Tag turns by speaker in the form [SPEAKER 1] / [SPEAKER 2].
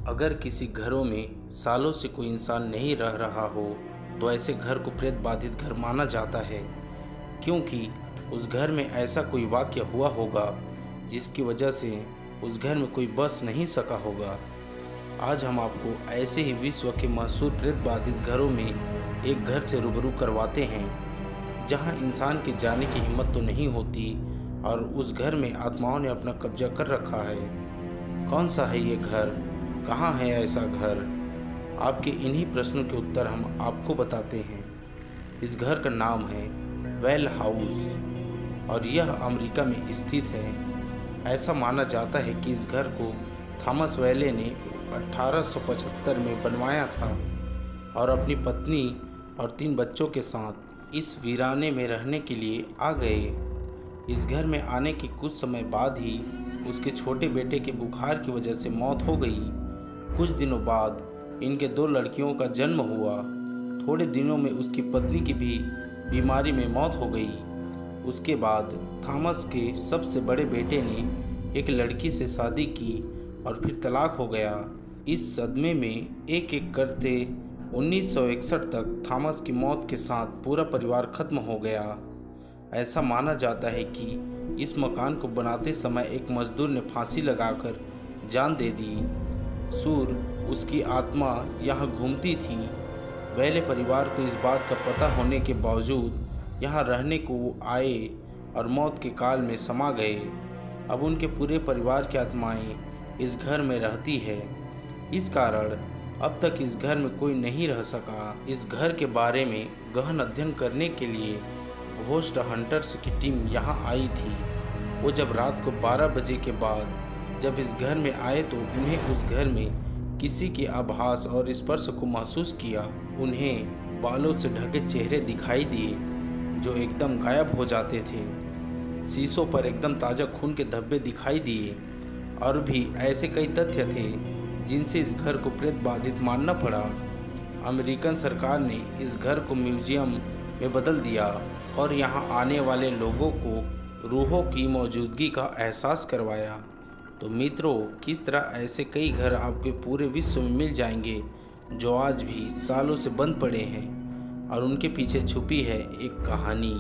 [SPEAKER 1] अगर किसी घरों में सालों से कोई इंसान नहीं रह रहा हो तो ऐसे घर को प्रेत बाधित घर माना जाता है, क्योंकि उस घर में ऐसा कोई वाक्य हुआ होगा जिसकी वजह से उस घर में कोई बस नहीं सका होगा। आज हम आपको ऐसे ही विश्व के मशहूर प्रेत बाधित घरों में एक घर से रूबरू करवाते हैं जहां इंसान के जाने की हिम्मत तो नहीं होती और उस घर में आत्माओं ने अपना कब्जा कर रखा है। कौन सा है ये घर, कहाँ है ऐसा घर? आपके इन्हीं प्रश्नों के उत्तर हम आपको बताते हैं। इस घर का नाम है वेल हाउस और यह अमेरिका में स्थित है। ऐसा माना जाता है कि इस घर को थॉमस वेले ने 1875 में बनवाया था और अपनी पत्नी और 3 बच्चों के साथ इस वीराने में रहने के लिए आ गए। इस घर में आने के कुछ समय बाद ही उसके छोटे बेटे के बुखार की वजह से मौत हो गई। कुछ दिनों बाद इनके 2 लड़कियों का जन्म हुआ। थोड़े दिनों में उसकी पत्नी की भी बीमारी में मौत हो गई। उसके बाद थॉमस के सबसे बड़े बेटे ने एक लड़की से शादी की और फिर तलाक हो गया। इस सदमे में एक एक करते 1961 तक थॉमस की मौत के साथ पूरा परिवार खत्म हो गया। ऐसा माना जाता है कि इस मकान को बनाते समय एक मजदूर ने फांसी लगाकर जान दे दी। सूर उसकी आत्मा यहाँ घूमती थी। वेले परिवार को इस बात का पता होने के बावजूद यहाँ रहने को वो आए और मौत के काल में समा गए। अब उनके पूरे परिवार की आत्माएं इस घर में रहती है। इस कारण अब तक इस घर में कोई नहीं रह सका। इस घर के बारे में गहन अध्ययन करने के लिए घोस्ट हंटर्स की टीम यहाँ आई थी। वो जब रात को 12 बजे के बाद जब इस घर में आए तो उन्हें उस घर में किसी के आभास और स्पर्श को महसूस किया। उन्हें बालों से ढके चेहरे दिखाई दिए जो एकदम गायब हो जाते थे। शीशों पर एकदम ताज़ा खून के धब्बे दिखाई दिए और भी ऐसे कई तथ्य थे जिनसे इस घर को प्रेत बाधित मानना पड़ा। अमेरिकन सरकार ने इस घर को म्यूजियम में बदल दिया और यहाँ आने वाले लोगों को रूहों की मौजूदगी का एहसास करवाया। तो मित्रों, किस तरह ऐसे कई घर आपके पूरे विश्व में मिल जाएंगे जो आज भी सालों से बंद पड़े हैं और उनके पीछे छुपी है एक कहानी।